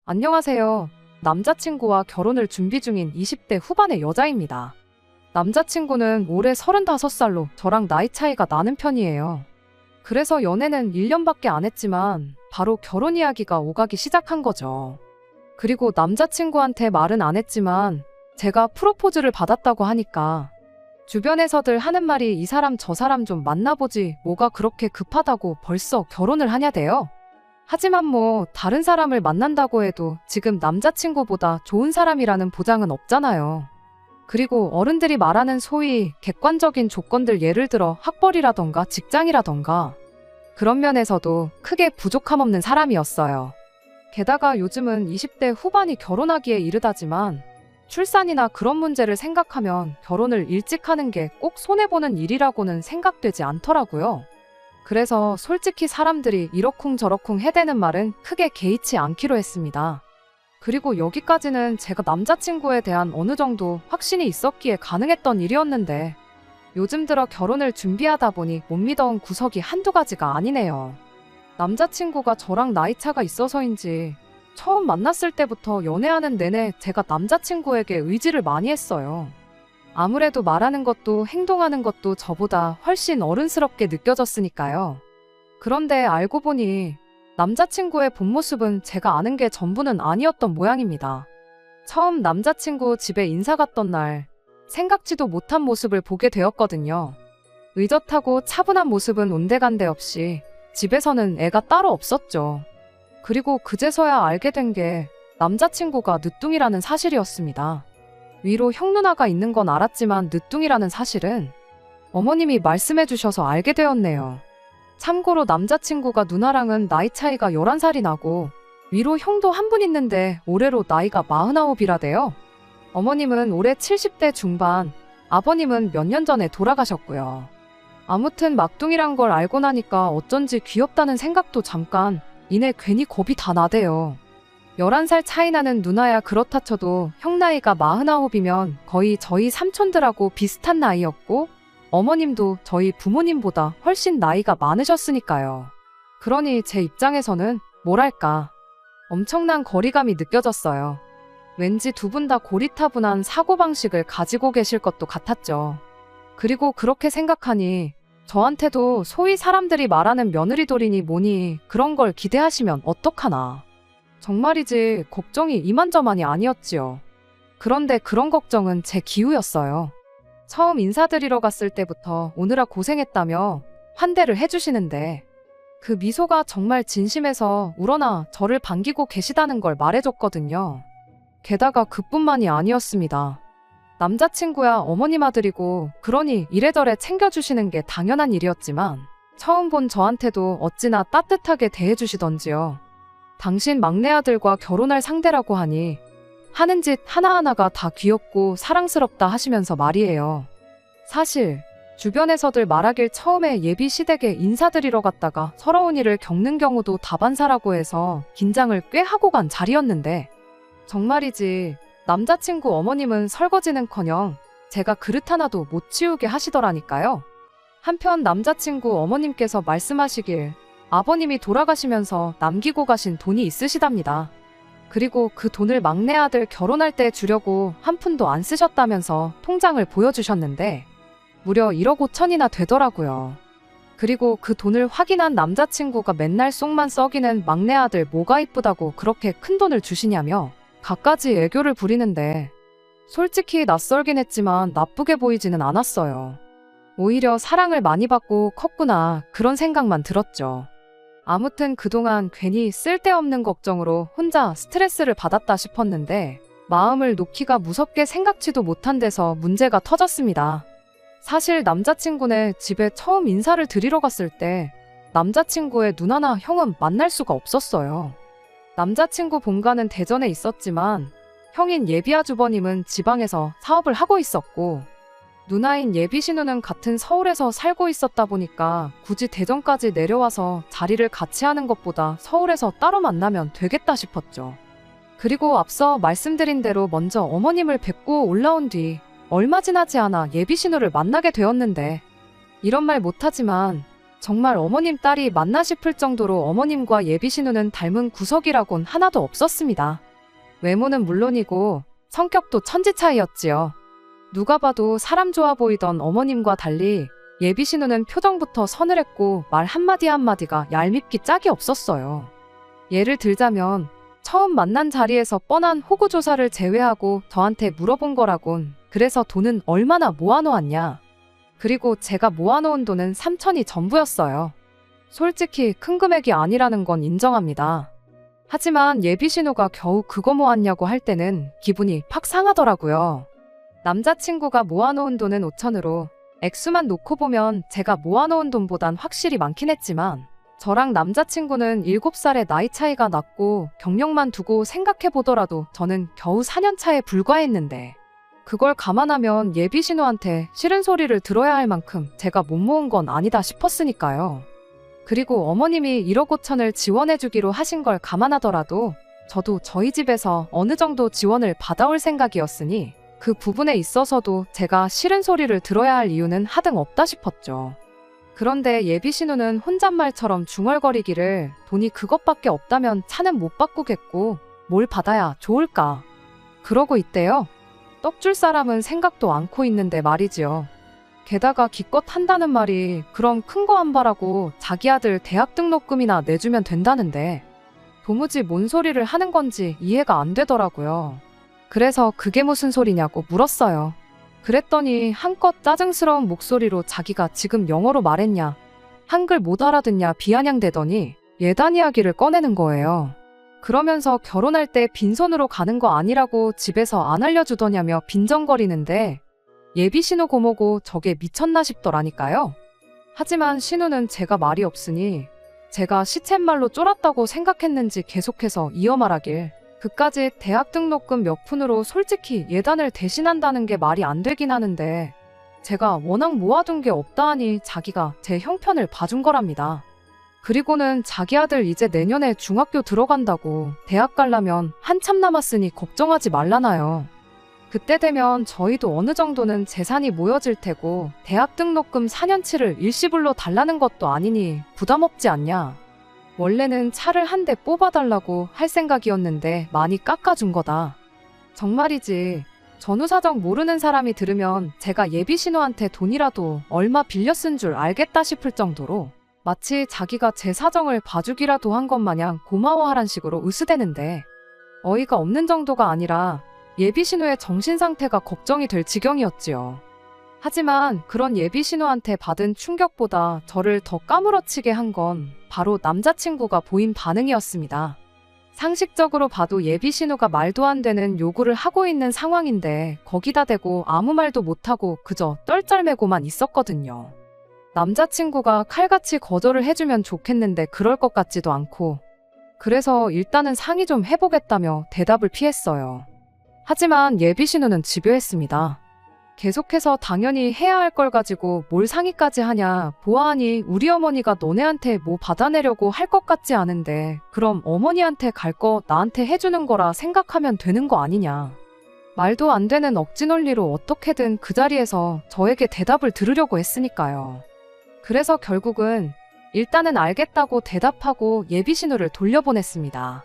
안녕하세요. 남자친구와 결혼을 준비 중인 20대 후반의 여자입니다. 남자친구는 올해 35살로 저랑 나이 차이가 나는 편이에요. 그래서 연애는 1년밖에 안 했지만 바로 결혼 이야기가 오가기 시작한 거죠. 그리고 남자친구한테 말은 안 했지만 제가 프로포즈를 받았다고 하니까 주변에서들 하는 말이 이 사람 저 사람 좀 만나보지 뭐가 그렇게 급하다고 벌써 결혼을 하냐대요. 하지만 뭐 다른 사람을 만난다고 해도 지금 남자친구보다 좋은 사람이라는 보장은 없잖아요. 그리고 어른들이 말하는 소위 객관적인 조건들 예를 들어 학벌이라던가 직장이라던가 그런 면에서도 크게 부족함 없는 사람이었어요. 게다가 요즘은 20대 후반이 결혼하기에 이르다지만 출산이나 그런 문제를 생각하면 결혼을 일찍 하는 게 꼭 손해보는 일이라고는 생각되지 않더라고요. 그래서 솔직히 사람들이 이러쿵저러쿵 해대는 말은 크게 개의치 않기로 했습니다. 그리고 여기까지는 제가 남자친구에 대한 어느 정도 확신이 있었기에 가능했던 일이었는데 요즘 들어 결혼을 준비하다 보니 못 믿어온 구석이 한두 가지가 아니네요. 남자친구가 저랑 나이 차가 있어서인지 처음 만났을 때부터 연애하는 내내 제가 남자친구에게 의지를 많이 했어요. 아무래도 말하는 것도 행동하는 것도 저보다 훨씬 어른스럽게 느껴졌으니까요. 그런데 알고 보니 남자친구의 본 모습은 제가 아는 게 전부는 아니었던 모양입니다. 처음 남자친구 집에 인사 갔던 날 생각지도 못한 모습을 보게 되었거든요. 의젓하고 차분한 모습은 온데간데 없이 집에서는 애가 따로 없었죠. 그리고 그제서야 알게 된 게 남자친구가 늦둥이라는 사실이었습니다. 위로 형 누나가 있는 건 알았지만 늦둥이라는 사실은 어머님이 말씀해 주셔서 알게 되었네요. 참고로 남자친구가 누나랑은 나이 차이가 11살이 나고 위로 형도 한 분 있는데 올해로 나이가 49이라대요. 어머님은 올해 70대 중반, 아버님은 몇 년 전에 돌아가셨고요. 아무튼 막둥이란 걸 알고 나니까 어쩐지 귀엽다는 생각도 잠깐 이내 괜히 겁이 다 나대요. 11살 차이 나는 누나야 그렇다 쳐도 형 나이가 49이면 거의 저희 삼촌들하고 비슷한 나이였고 어머님도 저희 부모님보다 훨씬 나이가 많으셨으니까요. 그러니 제 입장에서는 뭐랄까 엄청난 거리감이 느껴졌어요. 왠지 두 분 다 고리타분한 사고방식을 가지고 계실 것도 같았죠. 그리고 그렇게 생각하니 저한테도 소위 사람들이 말하는 며느리돌이니 뭐니 그런 걸 기대하시면 어떡하나. 정말이지 걱정이 이만저만이 아니었지요. 그런데 그런 걱정은 제 기우였어요. 처음 인사드리러 갔을 때부터 오느라 고생했다며 환대를 해주시는데 그 미소가 정말 진심에서 우러나 저를 반기고 계시다는 걸 말해줬거든요. 게다가 그뿐만이 아니었습니다. 남자친구야 어머님 아들이고 그러니 이래저래 챙겨주시는 게 당연한 일이었지만 처음 본 저한테도 어찌나 따뜻하게 대해주시던지요. 당신 막내 아들과 결혼할 상대라고 하니 하는 짓 하나하나가 다 귀엽고 사랑스럽다 하시면서 말이에요. 사실 주변에서들 말하길 처음에 예비 시댁에 인사드리러 갔다가 서러운 일을 겪는 경우도 다반사라고 해서 긴장을 꽤 하고 간 자리였는데 정말이지 남자친구 어머님은 설거지는커녕 제가 그릇 하나도 못 치우게 하시더라니까요. 한편 남자친구 어머님께서 말씀하시길 아버님이 돌아가시면서 남기고 가신 돈이 있으시답니다. 그리고 그 돈을 막내 아들 결혼할 때 주려고 한 푼도 안 쓰셨다면서 통장을 보여주셨는데 무려 1억 5천이나 되더라고요. 그리고 그 돈을 확인한 남자친구가 맨날 속만 썩이는 막내 아들 뭐가 이쁘다고 그렇게 큰 돈을 주시냐며 갖가지 애교를 부리는데 솔직히 낯설긴 했지만 나쁘게 보이지는 않았어요. 오히려 사랑을 많이 받고 컸구나 그런 생각만 들었죠. 아무튼 그동안 괜히 쓸데없는 걱정으로 혼자 스트레스를 받았다 싶었는데 마음을 놓기가 무섭게 생각지도 못한 데서 문제가 터졌습니다. 사실 남자친구네 집에 처음 인사를 드리러 갔을 때 남자친구의 누나나 형은 만날 수가 없었어요. 남자친구 본가는 대전에 있었지만 형인 예비아주버님은 지방에서 사업을 하고 있었고 누나인 예비신우는 같은 서울에서 살고 있었다 보니까 굳이 대전까지 내려와서 자리를 같이 하는 것보다 서울에서 따로 만나면 되겠다 싶었죠. 그리고 앞서 말씀드린 대로 먼저 어머님을 뵙고 올라온 뒤 얼마 지나지 않아 예비신우를 만나게 되었는데 이런 말 못하지만 정말 어머님 딸이 맞나 싶을 정도로 어머님과 예비 신우는 닮은 구석이라곤 하나도 없었습니다. 외모는 물론이고 성격도 천지 차이였지요. 누가 봐도 사람 좋아 보이던 어머님과 달리 예비 신우는 표정부터 서늘했고 말 한마디 한마디가 얄밉기 짝이 없었어요. 예를 들자면 처음 만난 자리에서 뻔한 호구 조사를 제외하고 저한테 물어본 거라곤 그래서 돈은 얼마나 모아놓았냐. 그리고 제가 모아놓은 돈은 3천이 전부였어요. 솔직히 큰 금액이 아니라는 건 인정합니다. 하지만 예비 신우가 겨우 그거 모았냐고 할 때는 기분이 팍 상하더라고요. 남자친구가 모아놓은 돈은 5천으로 액수만 놓고 보면 제가 모아놓은 돈보단 확실히 많긴 했지만 저랑 남자친구는 7살의 나이 차이가 났고 경력만 두고 생각해보더라도 저는 겨우 4년 차에 불과했는데 그걸 감안하면 예비 신우한테 싫은 소리를 들어야 할 만큼 제가 못 모은 건 아니다 싶었으니까요. 그리고 어머님이 1억 5천을 지원해주기로 하신 걸 감안하더라도 저도 저희 집에서 어느 정도 지원을 받아올 생각이었으니 그 부분에 있어서도 제가 싫은 소리를 들어야 할 이유는 하등 없다 싶었죠. 그런데 예비 신우는 혼잣말처럼 중얼거리기를 돈이 그것밖에 없다면 차는 못 바꾸겠고 뭘 받아야 좋을까 그러고 있대요. 떡 줄 사람은 생각도 않고 있는데 말이지요. 게다가 기껏 한다는 말이 그럼 큰 거 안 바라고 자기 아들 대학 등록금이나 내주면 된다는데 도무지 뭔 소리를 하는 건지 이해가 안 되더라고요. 그래서 그게 무슨 소리냐고 물었어요. 그랬더니 한껏 짜증스러운 목소리로 자기가 지금 영어로 말했냐, 한글 못 알아듣냐 비아냥대더니 예단 이야기를 꺼내는 거예요. 그러면서 결혼할 때 빈손으로 가는 거 아니라고 집에서 안 알려주더냐며 빈정거리는데 예비 신우 고모고 저게 미쳤나 싶더라니까요. 하지만 신우는 제가 말이 없으니 제가 시쳇말로 쫄았다고 생각했는지 계속해서 이어 말하길 그까지 대학 등록금 몇 푼으로 솔직히 예단을 대신한다는 게 말이 안 되긴 하는데 제가 워낙 모아둔 게 없다 하니 자기가 제 형편을 봐준 거랍니다. 그리고는 자기 아들 이제 내년에 중학교 들어간다고 대학 가려면 한참 남았으니 걱정하지 말라나요. 그때 되면 저희도 어느 정도는 재산이 모여질 테고 대학 등록금 4년치를 일시불로 달라는 것도 아니니 부담 없지 않냐. 원래는 차를 한 대 뽑아달라고 할 생각이었는데 많이 깎아준 거다. 정말이지. 전후 사정 모르는 사람이 들으면 제가 예비 신우한테 돈이라도 얼마 빌려 쓴 줄 알겠다 싶을 정도로 마치 자기가 제 사정을 봐주기라도 한 것 마냥 고마워하란 식으로 으스대는데 어이가 없는 정도가 아니라 예비 신우의 정신 상태가 걱정이 될 지경이었지요. 하지만 그런 예비 신우한테 받은 충격보다 저를 더 까무러치게 한 건 바로 남자친구가 보인 반응이었습니다. 상식적으로 봐도 예비 신우가 말도 안 되는 요구를 하고 있는 상황인데 거기다 대고 아무 말도 못하고 그저 쩔쩔매고만 있었거든요. 남자친구가 칼같이 거절을 해주면 좋겠는데 그럴 것 같지도 않고 그래서 일단은 상의 좀 해보겠다며 대답을 피했어요. 하지만 예비 신우는 집요했습니다. 계속해서 당연히 해야 할 걸 가지고 뭘 상의까지 하냐, 보아하니 우리 어머니가 너네한테 뭐 받아내려고 할 것 같지 않은데 그럼 어머니한테 갈 거 나한테 해주는 거라 생각하면 되는 거 아니냐. 말도 안 되는 억지 논리로 어떻게든 그 자리에서 저에게 대답을 들으려고 했으니까요. 그래서 결국은 일단은 알겠다고 대답하고 예비 신우를 돌려보냈습니다.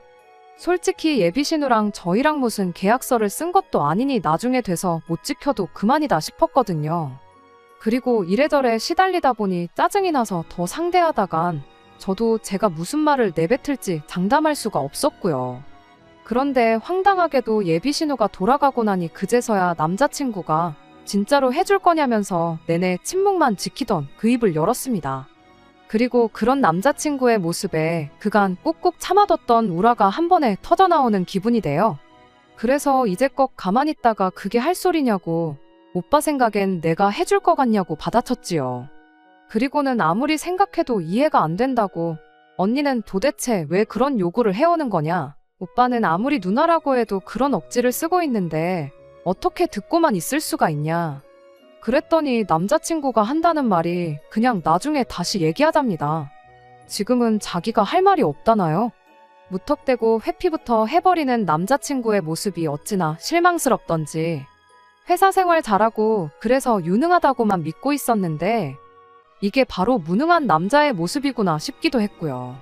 솔직히 예비 신우랑 저희랑 무슨 계약서를 쓴 것도 아니니 나중에 돼서 못 지켜도 그만이다 싶었거든요. 그리고 이래저래 시달리다 보니 짜증이 나서 더 상대하다간 저도 제가 무슨 말을 내뱉을지 장담할 수가 없었고요. 그런데 황당하게도 예비 신우가 돌아가고 나니 그제서야 남자친구가 진짜로 해줄 거냐면서 내내 침묵만 지키던 그 입을 열었습니다. 그리고 그런 남자친구의 모습에 그간 꾹꾹 참아뒀던 우라가 한 번에 터져나오는 기분이 돼요. 그래서 이제껏 가만히 있다가 그게 할 소리냐고 오빠 생각엔 내가 해줄 것 같냐고 받아쳤지요. 그리고는 아무리 생각해도 이해가 안 된다고 언니는 도대체 왜 그런 요구를 해오는 거냐. 오빠는 아무리 누나라고 해도 그런 억지를 쓰고 있는데 어떻게 듣고만 있을 수가 있냐. 그랬더니 남자친구가 한다는 말이 그냥 나중에 다시 얘기하답니다. 지금은 자기가 할 말이 없다나요? 무턱대고 회피부터 해버리는 남자친구의 모습이 어찌나 실망스럽던지 회사 생활 잘하고 그래서 유능하다고만 믿고 있었는데 이게 바로 무능한 남자의 모습이구나 싶기도 했고요.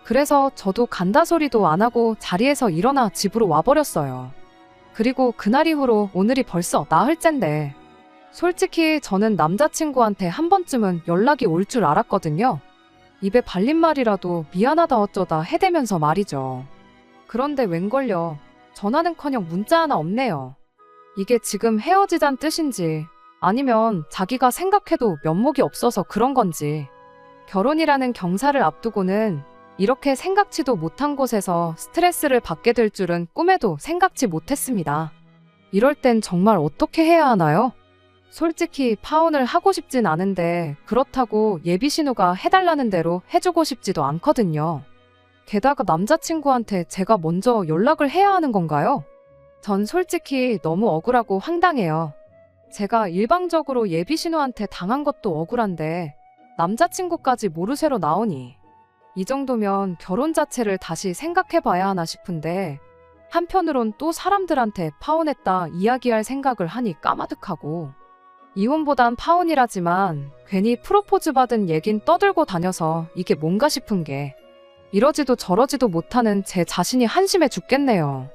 그래서 저도 간다 소리도 안 하고 자리에서 일어나 집으로 와버렸어요. 그리고 그날 이후로 오늘이 벌써 나흘째인데 솔직히 저는 남자친구한테 한 번쯤은 연락이 올 줄 알았거든요. 입에 발린 말이라도 미안하다 어쩌다 해대면서 말이죠. 그런데 웬걸요. 전화는커녕 문자 하나 없네요. 이게 지금 헤어지자는 뜻인지 아니면 자기가 생각해도 면목이 없어서 그런 건지. 결혼이라는 경사를 앞두고는 이렇게 생각지도 못한 곳에서 스트레스를 받게 될 줄은 꿈에도 생각지 못했습니다. 이럴 땐 정말 어떻게 해야 하나요? 솔직히 파혼을 하고 싶진 않은데 그렇다고 예비 신우가 해달라는 대로 해주고 싶지도 않거든요. 게다가 남자친구한테 제가 먼저 연락을 해야 하는 건가요? 전 솔직히 너무 억울하고 황당해요. 제가 일방적으로 예비 신우한테 당한 것도 억울한데 남자친구까지 모르쇠로 나오니 이 정도면 결혼 자체를 다시 생각해봐야 하나 싶은데 한편으론 또 사람들한테 파혼했다 이야기할 생각을 하니 까마득하고 이혼보단 파혼이라지만 괜히 프로포즈 받은 얘긴 떠들고 다녀서 이게 뭔가 싶은 게 이러지도 저러지도 못하는 제 자신이 한심해 죽겠네요.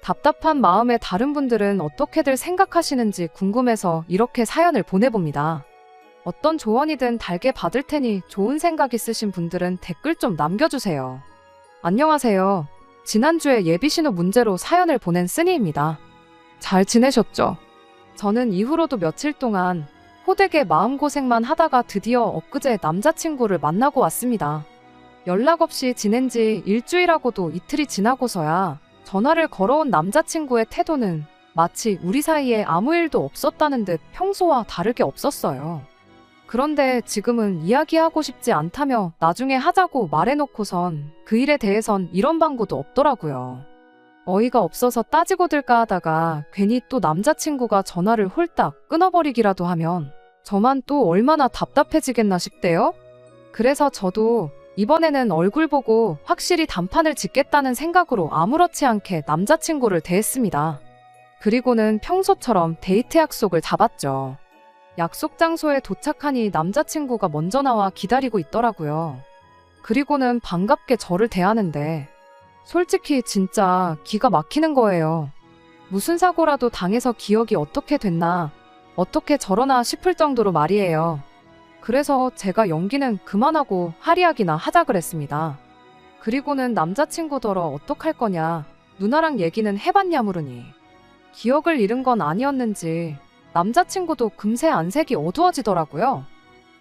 답답한 마음에 다른 분들은 어떻게들 생각하시는지 궁금해서 이렇게 사연을 보내봅니다. 어떤 조언이든 달게 받을 테니 좋은 생각 있으신 분들은 댓글 좀 남겨주세요. 안녕하세요. 지난주에 예비신호 문제로 사연을 보낸 쓰니입니다. 잘 지내셨죠? 저는 이후로도 며칠 동안 호되게 마음고생만 하다가 드디어 엊그제 남자친구를 만나고 왔습니다. 연락 없이 지낸 지 일주일하고도 이틀이 지나고서야 전화를 걸어온 남자친구의 태도는 마치 우리 사이에 아무 일도 없었다는 듯 평소와 다르게 없었어요. 그런데 지금은 이야기하고 싶지 않다며 나중에 하자고 말해놓고선 그 일에 대해선 이런 방구도 없더라고요. 어이가 없어서 따지고 들까 하다가 괜히 또 남자친구가 전화를 홀딱 끊어버리기라도 하면 저만 또 얼마나 답답해지겠나 싶대요. 그래서 저도 이번에는 얼굴 보고 확실히 단판을 짓겠다는 생각으로 아무렇지 않게 남자친구를 대했습니다. 그리고는 평소처럼 데이트 약속을 잡았죠. 약속 장소에 도착하니 남자친구가 먼저 나와 기다리고 있더라고요. 그리고는 반갑게 저를 대하는데 솔직히 진짜 기가 막히는 거예요. 무슨 사고라도 당해서 기억이 어떻게 됐나, 어떻게 저러나 싶을 정도로 말이에요. 그래서 제가 연기는 그만하고 할이야기나 하자 그랬습니다. 그리고는 남자친구더러 어떡할 거냐, 누나랑 얘기는 해봤냐 물으니 기억을 잃은 건 아니었는지 남자친구도 금세 안색이 어두워지더라고요.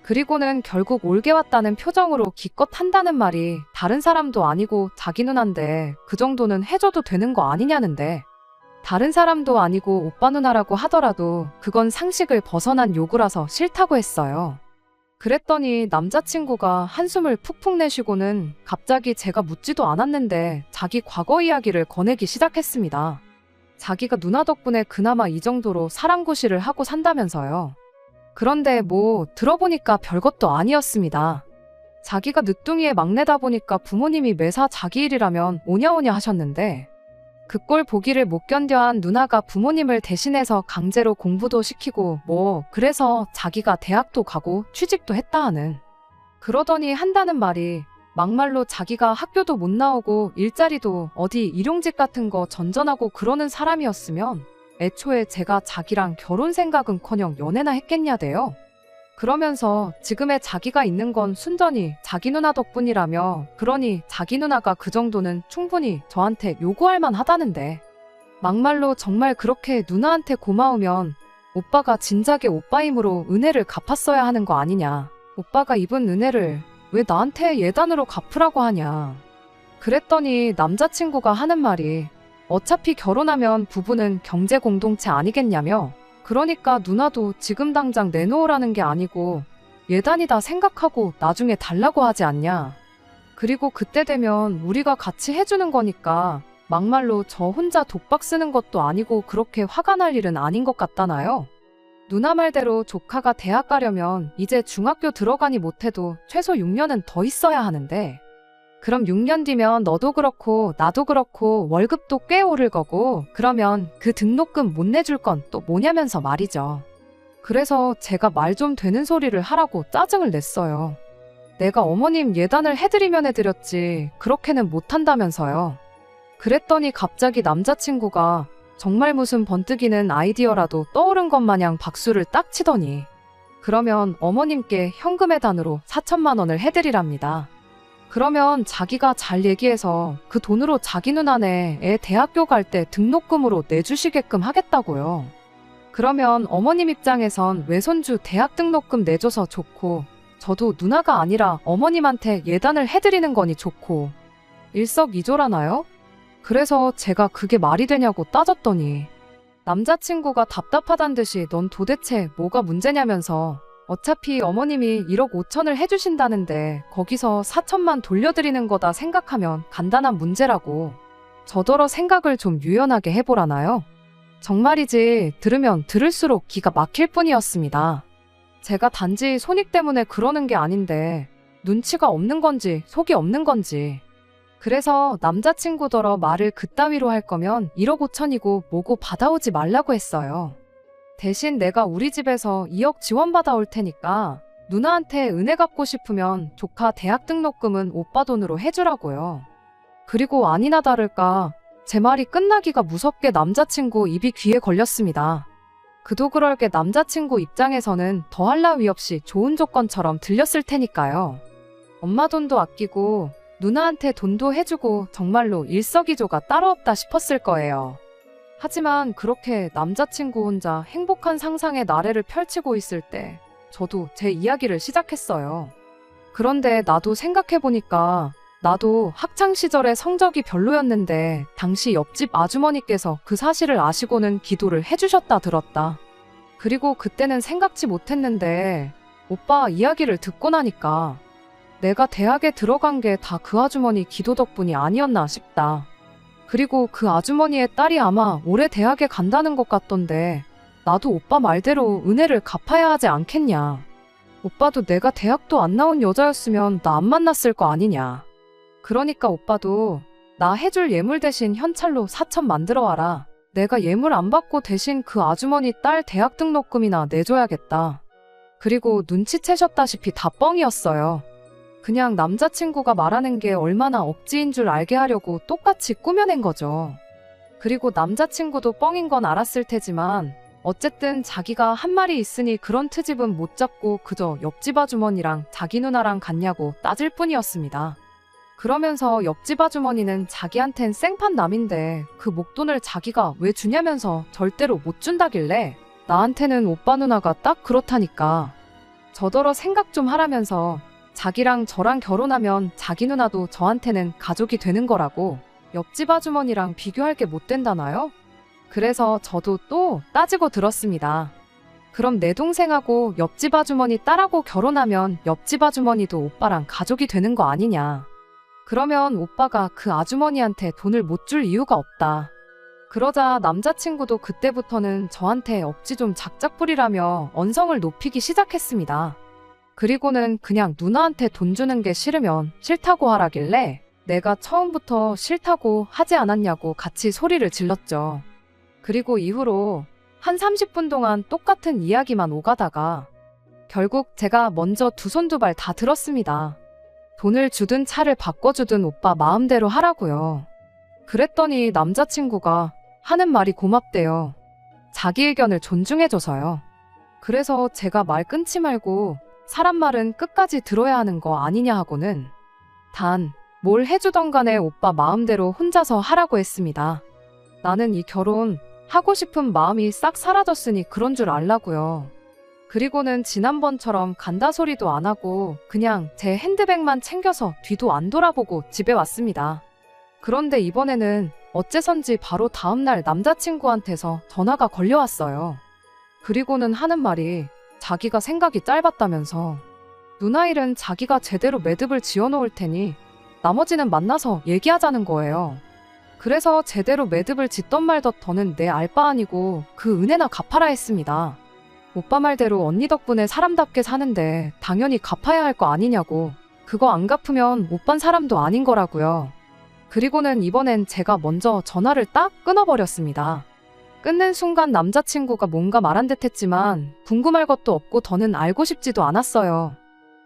그리고는 결국 올게 왔다는 표정으로 기껏 한다는 말이 다른 사람도 아니고 자기 누나인데 그 정도는 해줘도 되는 거 아니냐는데 다른 사람도 아니고 오빠 누나라고 하더라도 그건 상식을 벗어난 요구라서 싫다고 했어요. 그랬더니 남자친구가 한숨을 푹푹 내쉬고는 갑자기 제가 묻지도 않았는데 자기 과거 이야기를 꺼내기 시작했습니다. 자기가 누나 덕분에 그나마 이 정도로 사랑구실을 하고 산다면서요. 그런데 뭐 들어보니까 별것도 아니었습니다. 자기가 늦둥이의 막내다 보니까 부모님이 매사 자기 일이라면 오냐오냐 하셨는데 그 꼴 보기를 못 견뎌한 누나가 부모님을 대신해서 강제로 공부도 시키고 뭐 그래서 자기가 대학도 가고 취직도 했다 하는. 그러더니 한다는 말이 막말로 자기가 학교도 못 나오고 일자리도 어디 일용직 같은 거 전전하고 그러는 사람이었으면 애초에 제가 자기랑 결혼 생각은커녕 연애나 했겠냐대요. 그러면서 지금의 자기가 있는 건 순전히 자기 누나 덕분이라며 그러니 자기 누나가 그 정도는 충분히 저한테 요구할 만하다는데 막말로 정말 그렇게 누나한테 고마우면 오빠가 진작에 오빠 힘으로 은혜를 갚았어야 하는 거 아니냐. 오빠가 입은 은혜를 왜 나한테 예단으로 갚으라고 하냐. 그랬더니 남자친구가 하는 말이 어차피 결혼하면 부부는 경제 공동체 아니겠냐며 그러니까 누나도 지금 당장 내놓으라는 게 아니고 예단이다 생각하고 나중에 달라고 하지 않냐. 그리고 그때 되면 우리가 같이 해주는 거니까 막말로 저 혼자 독박 쓰는 것도 아니고 그렇게 화가 날 일은 아닌 것 같다나요. 누나 말대로 조카가 대학 가려면 이제 중학교 들어가니 못해도 최소 6년은 더 있어야 하는데 그럼 6년 뒤면 너도 그렇고 나도 그렇고 월급도 꽤 오를 거고 그러면 그 등록금 못 내줄 건 또 뭐냐면서 말이죠. 그래서 제가 말 좀 되는 소리를 하라고 짜증을 냈어요. 내가 어머님 예단을 해드리면 해드렸지 그렇게는 못한다면서요. 그랬더니 갑자기 남자친구가 정말 무슨 번뜩이는 아이디어라도 떠오른 것 마냥 박수를 딱 치더니 그러면 어머님께 현금 예단으로 4천만 원을 해드리랍니다. 그러면 자기가 잘 얘기해서 그 돈으로 자기 누나네 애 대학교 갈 때 등록금으로 내주시게끔 하겠다고요. 그러면 어머님 입장에선 외손주 대학 등록금 내줘서 좋고 저도 누나가 아니라 어머님한테 예단을 해드리는 거니 좋고 일석이조라나요? 그래서 제가 그게 말이 되냐고 따졌더니 남자친구가 답답하단 듯이 넌 도대체 뭐가 문제냐면서 어차피 어머님이 1억 5천을 해주신다는데 거기서 4천만 돌려드리는 거다 생각하면 간단한 문제라고 저더러 생각을 좀 유연하게 해보라나요? 정말이지 들으면 들을수록 기가 막힐 뿐이었습니다. 제가 단지 손익 때문에 그러는 게 아닌데 눈치가 없는 건지 속이 없는 건지 그래서 남자친구더러 말을 그따위로 할 거면 1억 5천이고 뭐고 받아오지 말라고 했어요. 대신 내가 우리 집에서 2억 지원받아 올 테니까 누나한테 은혜 갚고 싶으면 조카 대학 등록금은 오빠 돈으로 해주라고요. 그리고 아니나 다를까 제 말이 끝나기가 무섭게 남자친구 입이 귀에 걸렸습니다. 그도 그럴 게 남자친구 입장에서는 더할 나위 없이 좋은 조건처럼 들렸을 테니까요. 엄마 돈도 아끼고 누나한테 돈도 해주고 정말로 일석이조가 따로 없다 싶었을 거예요. 하지만 그렇게 남자친구 혼자 행복한 상상의 나래를 펼치고 있을 때 저도 제 이야기를 시작했어요. 그런데 나도 생각해보니까 나도 학창시절에 성적이 별로였는데 당시 옆집 아주머니께서 그 사실을 아시고는 기도를 해주셨다 들었다. 그리고 그때는 생각지 못했는데 오빠 이야기를 듣고 나니까 내가 대학에 들어간 게 다 그 아주머니 기도 덕분이 아니었나 싶다. 그리고 그 아주머니의 딸이 아마 올해 대학에 간다는 것 같던데 나도 오빠 말대로 은혜를 갚아야 하지 않겠냐. 오빠도 내가 대학도 안 나온 여자였으면 나 안 만났을 거 아니냐. 그러니까 오빠도 나 해줄 예물 대신 현찰로 4천 만들어 와라. 내가 예물 안 받고 대신 그 아주머니 딸 대학 등록금이나 내줘야겠다. 그리고 눈치채셨다시피 다 뻥이었어요. 그냥 남자친구가 말하는 게 얼마나 억지인 줄 알게 하려고 똑같이 꾸며낸 거죠. 그리고 남자친구도 뻥인 건 알았을 테지만 어쨌든 자기가 한 말이 있으니 그런 트집은 못 잡고 그저 옆집 아주머니랑 자기 누나랑 같냐고 따질 뿐이었습니다. 그러면서 옆집 아주머니는 자기한텐 생판 남인데 그 목돈을 자기가 왜 주냐면서 절대로 못 준다길래 나한테는 오빠 누나가 딱 그렇다니까. 저더러 생각 좀 하라면서 자기랑 저랑 결혼하면 자기 누나도 저한테는 가족이 되는 거라고 옆집 아주머니랑 비교할 게 못 된다나요? 그래서 저도 또 따지고 들었습니다. 그럼 내 동생하고 옆집 아주머니 딸하고 결혼하면 옆집 아주머니도 오빠랑 가족이 되는 거 아니냐. 그러면 오빠가 그 아주머니한테 돈을 못 줄 이유가 없다. 그러자 남자친구도 그때부터는 저한테 억지 좀 작작 부리라며 언성을 높이기 시작했습니다. 그리고는 그냥 누나한테 돈 주는 게 싫으면 싫다고 하라길래 내가 처음부터 싫다고 하지 않았냐고 같이 소리를 질렀죠. 그리고 이후로 한 30분 동안 똑같은 이야기만 오가다가 결국 제가 먼저 두 손 두 발 다 들었습니다. 돈을 주든 차를 바꿔주든 오빠 마음대로 하라고요. 그랬더니 남자친구가 하는 말이 고맙대요. 자기 의견을 존중해줘서요. 그래서 제가 말 끊지 말고 사람 말은 끝까지 들어야 하는 거 아니냐 하고는 단 뭘 해주던 간에 오빠 마음대로 혼자서 하라고 했습니다. 나는 이 결혼 하고 싶은 마음이 싹 사라졌으니 그런 줄 알라고요. 그리고는 지난번처럼 간다 소리도 안 하고 그냥 제 핸드백만 챙겨서 뒤도 안 돌아보고 집에 왔습니다. 그런데 이번에는 어째선지 바로 다음날 남자친구한테서 전화가 걸려왔어요. 그리고는 하는 말이 자기가 생각이 짧았다면서 누나 일은 자기가 제대로 매듭을 지어놓을 테니 나머지는 만나서 얘기하자는 거예요. 그래서 제대로 매듭을 짓던 말던 더는 내 알바 아니고 그 은혜나 갚아라 했습니다. 오빠 말대로 언니 덕분에 사람답게 사는데 당연히 갚아야 할 거 아니냐고. 그거 안 갚으면 오빤 사람도 아닌 거라고요. 그리고는 이번엔 제가 먼저 전화를 딱 끊어버렸습니다. 끊는 순간 남자친구가 뭔가 말한 듯 했지만 궁금할 것도 없고 더는 알고 싶지도 않았어요.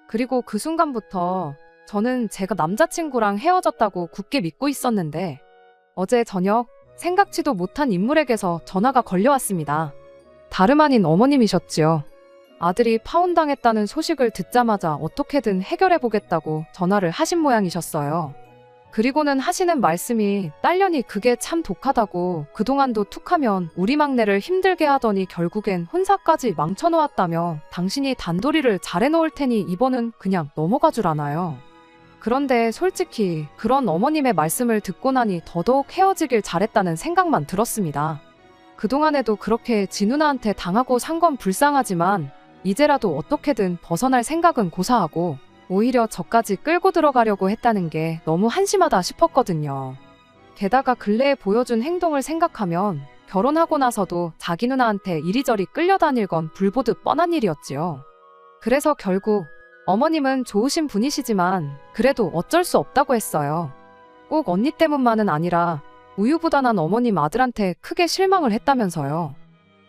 그리고 그 순간부터 저는 제가 남자친구랑 헤어졌다고 굳게 믿고 있었는데 어제 저녁 생각지도 못한 인물에게서 전화가 걸려왔습니다. 다름 아닌 어머님이셨지요. 아들이 파혼당했다는 소식을 듣자마자 어떻게든 해결해보겠다고 전화를 하신 모양이셨어요. 그리고는 하시는 말씀이 딸년이 그게 참 독하다고 그동안도 툭하면 우리 막내를 힘들게 하더니 결국엔 혼사까지 망쳐놓았다며 당신이 단도리를 잘해놓을 테니 이번은 그냥 넘어가 주라나요. 그런데 솔직히 그런 어머님의 말씀을 듣고 나니 더더욱 헤어지길 잘했다는 생각만 들었습니다. 그동안에도 그렇게 지 누나한테 당하고 산 건 불쌍하지만 이제라도 어떻게든 벗어날 생각은 고사하고 오히려 저까지 끌고 들어가려고 했다는 게 너무 한심하다 싶었거든요. 게다가 근래에 보여준 행동을 생각하면 결혼하고 나서도 자기 누나한테 이리저리 끌려다닐 건 불보듯 뻔한 일이었지요. 그래서 결국 어머님은 좋으신 분이시지만 그래도 어쩔 수 없다고 했어요. 꼭 언니 때문만은 아니라 우유부단한 어머님 아들한테 크게 실망을 했다면서요.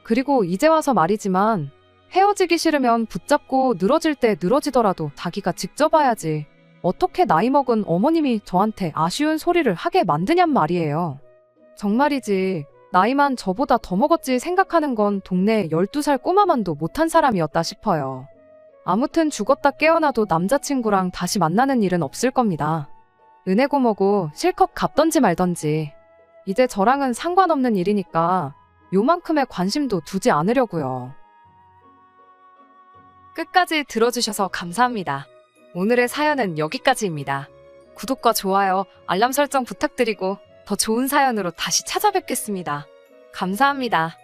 그리고 이제 와서 말이지만 헤어지기 싫으면 붙잡고 늘어질 때 늘어지더라도 자기가 직접 와야지. 어떻게 나이 먹은 어머님이 저한테 아쉬운 소리를 하게 만드냔 말이에요. 정말이지 나이만 저보다 더 먹었지 생각하는 건 동네 12살 꼬마만도 못한 사람이었다 싶어요. 아무튼 죽었다 깨어나도 남자친구랑 다시 만나는 일은 없을 겁니다. 은혜 고모고 실컷 갚던지 말던지. 이제 저랑은 상관없는 일이니까 요만큼의 관심도 두지 않으려고요. 끝까지 들어주셔서 감사합니다. 오늘의 사연은 여기까지입니다. 구독과 좋아요, 알람 설정 부탁드리고 더 좋은 사연으로 다시 찾아뵙겠습니다. 감사합니다.